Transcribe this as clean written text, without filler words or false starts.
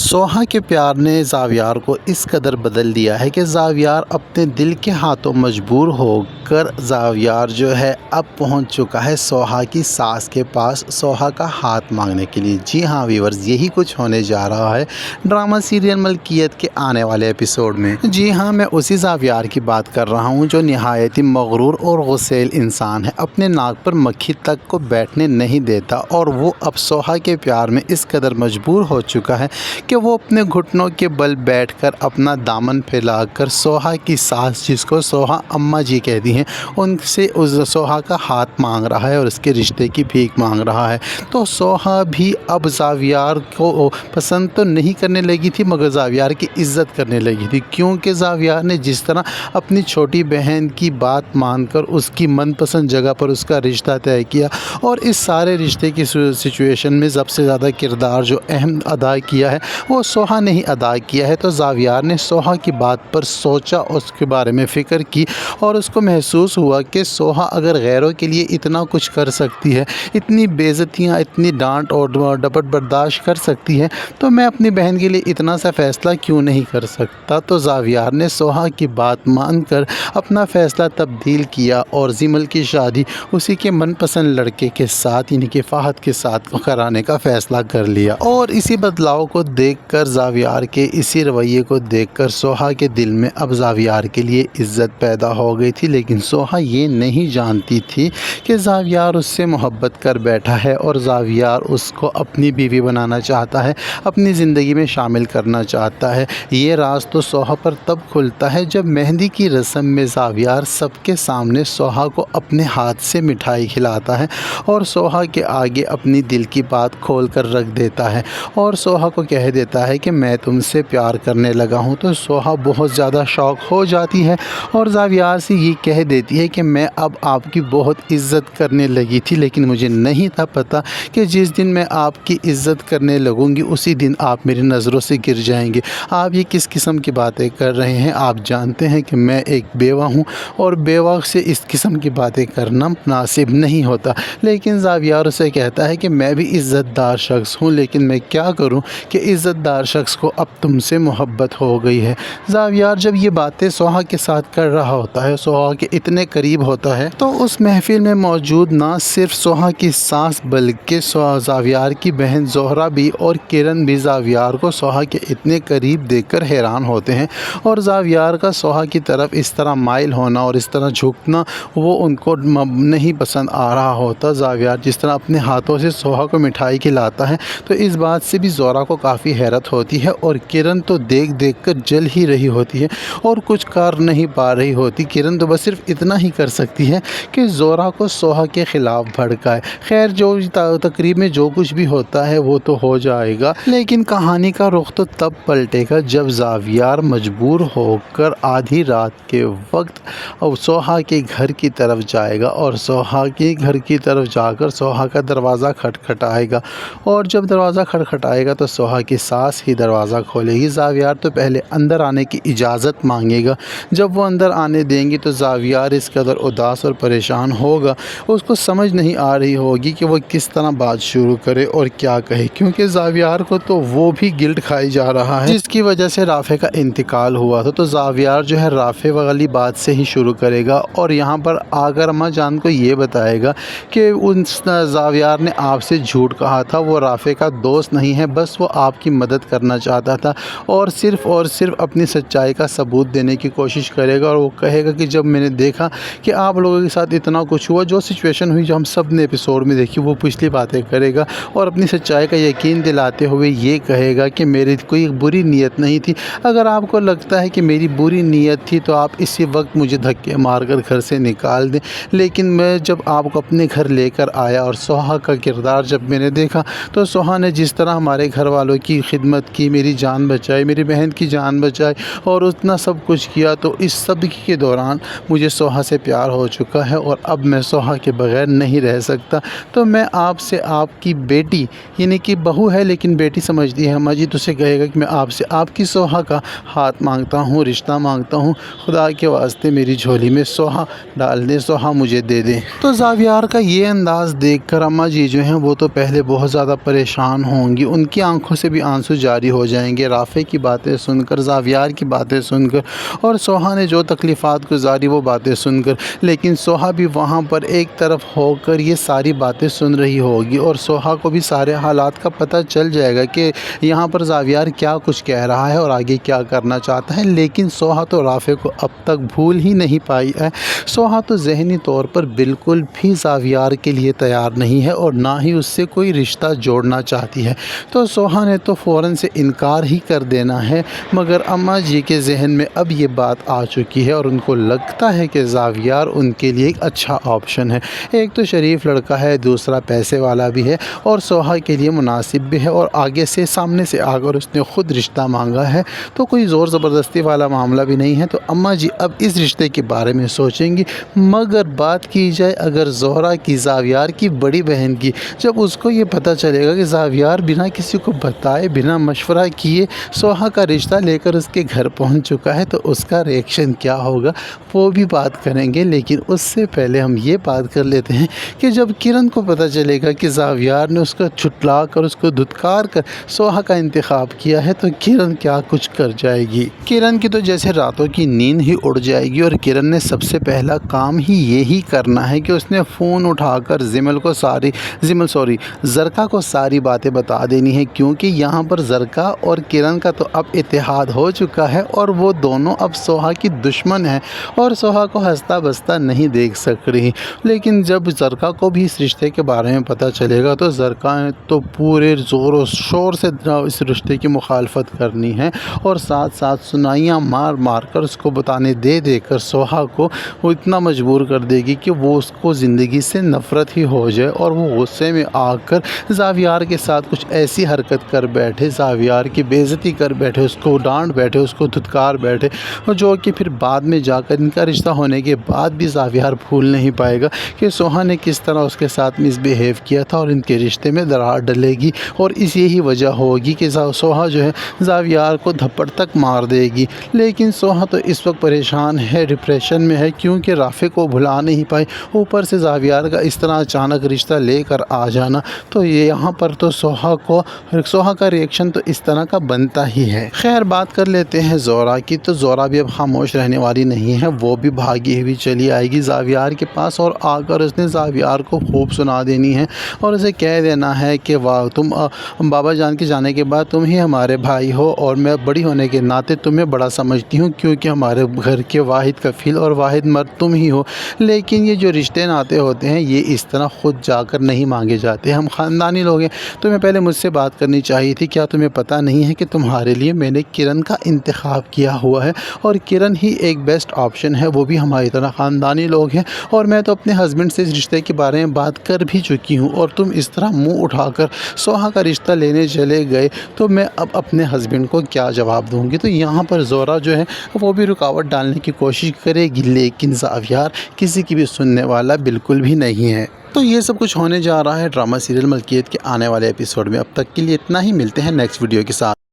سوہا کے پیار نے زاویار کو اس قدر بدل دیا ہے کہ زاویار اپنے دل کے ہاتھوں مجبور ہو کر زاویار جو ہے اب پہنچ چکا ہے سوہا کی ساس کے پاس سوہا کا ہاتھ مانگنے کے لیے۔ جی ہاں ویورز، یہی کچھ ہونے جا رہا ہے ڈرامہ سیریل ملکیت کے آنے والے ایپیسوڈ میں۔ جی ہاں، میں اسی زاویار کی بات کر رہا ہوں جو نہایت ہی مغرور اور غسیل انسان ہے، اپنے ناک پر مکھی تک کو بیٹھنے نہیں دیتا، اور وہ اب سوہا کے پیار میں اس قدر مجبور ہو چکا ہے کہ وہ اپنے گھٹنوں کے بل بیٹھ کر اپنا دامن پھیلا کر سوہا کی ساس، جس کو سوہا اماں جی کہتی ہیں، ان سے اس سوہا کا ہاتھ مانگ رہا ہے اور اس کے رشتے کی بھیک مانگ رہا ہے۔ تو سوہا بھی اب زاویار کو پسند تو نہیں کرنے لگی تھی، مگر زاویار کی عزت کرنے لگی تھی، کیونکہ زاویار نے جس طرح اپنی چھوٹی بہن کی بات مان کر اس کی من پسند جگہ پر اس کا رشتہ طے کیا، اور اس سارے رشتے کی سچویشن میں سب سے زیادہ کردار جو اہم ادا کیا ہے وہ سوہا نے ہی ادا کیا ہے۔ تو زاویار نے سوہا کی بات پر سوچا، اس کے بارے میں فکر کی، اور اس کو محسوس ہوا کہ سوہا اگر غیروں کے لیے اتنا کچھ کر سکتی ہے، اتنی بےعزتیاں، اتنی ڈانٹ اور ڈپٹ برداشت کر سکتی ہے، تو میں اپنی بہن کے لیے اتنا سا فیصلہ کیوں نہیں کر سکتا۔ تو زاویار نے سوہا کی بات مان کر اپنا فیصلہ تبدیل کیا اور زیمل کی شادی اسی کے من پسند لڑکے کے ساتھ، یعنی کہ فہد کے ساتھ کرانے کا فیصلہ کر لیا۔ اور اسی بدلاؤ کو دیکھ کر، زاویار کے اسی رویے کو دیکھ کر سوہا کے دل میں اب زاویار کے لیے عزت پیدا ہو گئی تھی، لیکن سوہا یہ نہیں جانتی تھی کہ زاویار اس سے محبت کر بیٹھا ہے اور زاویار اس کو اپنی بیوی بنانا چاہتا ہے، اپنی زندگی میں شامل کرنا چاہتا ہے۔ یہ راز تو سوہا پر تب کھلتا ہے جب مہندی کی رسم میں زاویار سب کے سامنے سوہا کو اپنے ہاتھ سے مٹھائی کھلاتا ہے اور سوہا کے آگے اپنی دل کی بات کھول کر رکھ دیتا ہے، اور سوہا کو کہہ دیتا ہے کہ میں تم سے پیار کرنے لگا ہوں۔ تو سوہا بہت زیادہ شوق ہو جاتی ہے اور زاویار سے یہ کہہ دیتی ہے کہ میں اب آپ کی بہت عزت کرنے لگی تھی، لیکن مجھے نہیں تھا پتہ کہ جس دن میں آپ کی عزت کرنے لگوں گی اسی دن آپ میری نظروں سے گر جائیں گے۔ آپ یہ کس قسم کی باتیں کر رہے ہیں؟ آپ جانتے ہیں کہ میں ایک بیوہ ہوں اور بیوہ سے اس قسم کی باتیں کرنا مناسب نہیں ہوتا۔ لیکن زاویار اسے کہتا ہے کہ میں بھی عزت دار شخص ہوں، لیکن میں کیا کروں کہ عزت دار شخص کو اب تم سے محبت ہو گئی ہے۔ زاویار جب یہ باتیں سوہا کے ساتھ کر رہا ہوتا ہے، سوہا کے اتنے قریب ہوتا ہے، تو اس محفل میں موجود نہ صرف سوہا کی ساس بلکہ زاویار کی بہن زہرہ بھی اور کرن بھی زاویار کو سوہا کے اتنے قریب دیکھ کر حیران ہوتے ہیں، اور زاویار کا سوہا کی طرف اس طرح مائل ہونا اور اس طرح جھکنا وہ ان کو نہیں پسند آ رہا ہوتا۔ زاویار جس طرح اپنے ہاتھوں سے سوہا کو مٹھائی کھلاتا ہے، تو اس بات سے بھی زہرہ کو کافی حیرت ہوتی ہے، اور کرن تو دیکھ دیکھ کر جل ہی رہی ہوتی ہے اور کچھ کر نہیں پا رہی ہوتی۔ کرن تو بس صرف اتنا ہی کر سکتی ہے کہ زہرہ کو سوہا کے خلاف بھڑکائے۔ خیر، جو تقریب میں جو کچھ بھی ہوتا ہے وہ تو ہو جائے گا، لیکن کہانی کا رخ تو تب پلٹے گا جب زاویار مجبور ہو کر آدھی رات کے وقت سوہا کے گھر کی طرف جائے گا، اور سوہا کے گھر کی طرف جا کر سوہا کا دروازہ کھٹکھٹائے گا، اور جب دروازہ کھٹکھٹائے گا تو سوہا کی ساس ہی دروازہ کھولے گی۔ زاویار تو پہلے اندر آنے کی اجازت مانگے گا، جب وہ اندر آنے دیں گی تو زاویار اس قدر اداس اور پریشان ہوگا، اس کو سمجھ نہیں آ رہی ہوگی کہ وہ کس طرح بات شروع کرے اور کیا کہے، کیونکہ زاویار کو تو وہ بھی گلٹ کھائی جا رہا ہے جس کی وجہ سے رافع کا انتقال ہوا تھا۔ تو زاویار جو ہے رافع والی بات سے ہی شروع کرے گا، اور یہاں پر آ کر اماں جان کو یہ بتائے گا کہ زاویار نے آپ سے جھوٹ کہا تھا، وہ رافع کا دوست نہیں ہے، بس وہ آپ کی مدد کرنا چاہتا تھا، اور صرف اپنی سچائی کا ثبوت دینے کی کوشش کرے گا، اور وہ کہے گا کہ جب میں نے دیکھا کہ آپ لوگوں کے ساتھ اتنا کچھ ہوا، جو سچویشن ہوئی جو ہم سب نے ایپیسوڈ میں دیکھی، وہ پچھلی باتیں کرے گا، اور اپنی سچائی کا یقین دلاتے ہوئے یہ کہے گا کہ میری کوئی بری نیت نہیں تھی۔ اگر آپ کو لگتا ہے کہ میری بری نیت تھی تو آپ اسی وقت مجھے دھکے مار کر گھر سے نکال دیں، لیکن میں جب آپ کو اپنے گھر لے کر آیا اور سوہا کا کردار جب میں نے دیکھا، تو سوہا نے جس طرح ہمارے گھر والوں کی خدمت کی، میری جان بچائی، میری بہن کی جان بچائی، اور اتنا سب کچھ کیا، تو اس سب کے دوران مجھے سوہا سے پیار ہو چکا ہے، اور اب میں سوہا کے بغیر نہیں رہ سکتا۔ تو میں آپ سے آپ کی بیٹی، یعنی کہ بہو ہے لیکن بیٹی سمجھتی ہے اماں جی، تو اسے کہے گا کہ میں آپ سے آپ کی سوہا کا ہاتھ مانگتا ہوں، رشتہ مانگتا ہوں، خدا کے واسطے میری جھولی میں سوہا ڈال دیں، سوہا مجھے دے دیں۔ تو زاویار کا یہ انداز دیکھ کر اماں جی جو ہیں وہ تو پہلے بہت زیادہ پریشان ہوں گی، ان کی آنکھوں سے بھی آنسو جاری ہو جائیں گے رافع کی باتیں سن کر، زاویار کی باتیں سن کر، اور سوہا نے جو تکلیفات گزاری وہ باتیں سن کر۔ لیکن سوہا بھی وہاں پر ایک طرف ہو کر یہ ساری باتیں سن رہی ہوگی، اور سوہا کو بھی سارے حالات کا پتہ چل جائے گا کہ یہاں پر زاویار کیا کچھ کہہ رہا ہے اور آگے کیا کرنا چاہتا ہے۔ لیکن سوہا تو رافع کو اب تک بھول ہی نہیں پائی ہے۔ سوہا تو ذہنی طور پر بالکل بھی زاویار کے لیے تیار نہیں ہے اور نہ ہی اس سے کوئی رشتہ جوڑنا چاہتی ہے۔ تو سوہا نے تو فوراً سے انکار ہی کر دینا ہے، مگر اماں جی کے ذہن میں اب یہ بات آ چکی ہے اور ان کو لگتا ہے کہ زاویار ان کے لیے ایک اچھا آپشن ہے۔ ایک تو شریف لڑکا ہے، دوسرا پیسے والا بھی ہے اور سوہا کے لیے مناسب بھی ہے، اور آگے سے سامنے سے آ کر اس نے خود رشتہ مانگا ہے، تو کوئی زور زبردستی والا معاملہ بھی نہیں ہے۔ تو اماں جی اب اس رشتے کے بارے میں سوچیں گی۔ مگر بات کی جائے اگر زہرا کی، زاویار کی بڑی بہن کی، جب اس کو یہ پتہ چلے گا کہ زاویار بنا کسی کو بتائے، بنا مشورہ کیے سوہا کا رشتہ لے کر اس کے گھر پہنچ چکا ہے، تو اس کا ریئیکشن کیا ہوگا وہ بھی بات کریں گے۔ لیکن اس سے پہلے ہم یہ بات کر لیتے ہیں کہ جب کرن کو پتہ چلے گا کہ زاویار نے اس کو چھٹلا کر، اس کو دھتکار کر سوہا کا انتخاب کیا ہے، تو کرن کیا کچھ کر جائے گی۔ کرن کی تو جیسے راتوں کی نیند ہی اڑ جائے گی، اور کرن نے سب سے پہلا کام ہی یہی کرنا ہے کہ اس نے فون اٹھا کر زرکا کو ساری باتیں بتا دینی ہے، کیونکہ یہاں پر زرکا اور کرن کا تو اب اتحاد ہو چکا ہے اور وہ دونوں اب سوہا کی دشمن ہیں اور سوہا کو ہنستا بستا نہیں دیکھ سک رہی۔ لیکن جب زرکا کو بھی اس رشتے کے بارے میں پتہ چلے گا تو زرکا نے تو پورے زور و شور سے اس رشتے کی مخالفت کرنی ہے، اور ساتھ ساتھ سنائیاں مار مار کر اس کو بتانے دے کر سوہا کو وہ اتنا مجبور کر دے گی کہ وہ اس کو زندگی سے نفرت ہی ہو جائے، اور وہ غصے میں آ کر زاویار کے ساتھ کچھ ایسی حرکت کر بیٹھے، زاویار کی بے عزتی کر بیٹھے، اس کو ڈانٹ بیٹھے، اس کو دھتکار بیٹھے، اور جو کہ پھر بعد میں جا کر ان کا رشتہ ہونے کے بعد بھی زاویار بھول نہیں پائے گا کہ سوہا نے کس طرح اس کے ساتھ مس بیہیو کیا تھا، اور ان کے رشتے میں درار ڈلے گی، اور اس یہی وجہ ہوگی کہ سوہا جو ہے زاویار کو دھپڑ تک مار دے گی۔ لیکن سوہا تو اس وقت پریشان ہے، ڈپریشن میں ہے، کیونکہ رافع کو بھلا نہیں پائی، اوپر سے زاویار کا اس طرح اچانک رشتہ لے کر آ جانا، تو یہاں پر تو سوہا کا ریئیکشن تو اس طرح کا بنتا ہی ہے۔ خیر بات کر لیتے ہیں زہرا کی، تو زہرا بھی اب خاموش رہنے والی نہیں ہے، وہ بھی بھاگی ہوئی چلی آئے گی زاویار کے پاس، اور آ کر اس نے زاویار کو خوب سنا دینی ہے اور اسے کہہ دینا ہے کہ واہ، تم بابا جان کے جانے کے بعد تم ہی ہمارے بھائی ہو، اور میں بڑی ہونے کے ناطے تمہیں بڑا سمجھتی ہوں، کیونکہ ہمارے گھر کے واحد کفیل اور واحد مرد تم ہی ہو۔ لیکن یہ جو رشتے ناطے ہوتے ہیں یہ اس طرح خود جا کر نہیں مانگے جاتے، ہم خاندانی لوگ ہیں، تمہیں پہلے مجھ سے بات کرنی چاہیے تھی، کیا تمہیں پتہ نہیں ہے کہ تمہارے لیے میں نے کرن کا انتخاب کیا ہوا ہے، اور کرن ہی ایک بیسٹ آپشن ہے، وہ بھی ہماری طرح خاندانی لوگ ہیں، اور میں تو اپنے ہسبینڈ سے اس رشتے کے بارے میں بات کر بھی چکی ہوں، اور تم اس طرح منہ اٹھا کر سوہا کا رشتہ لینے چلے گئے تو میں اب اپنے ہسبینڈ کو کیا جواب دوں گی۔ تو یہاں پر زہرا جو ہے وہ بھی رکاوٹ ڈالنے کی کوشش کرے گی، لیکن زاویار کسی کی بھی سننے والا بالکل بھی نہیں ہے۔ تو یہ سب کچھ ہونے جا رہا ہے ڈرامہ سیریل ملکیت کے آنے والے ایپیسوڈ میں۔ اب تک کے لیے اتنا ہی، ملتے ہیں نیکسٹ ویڈیو کے ساتھ۔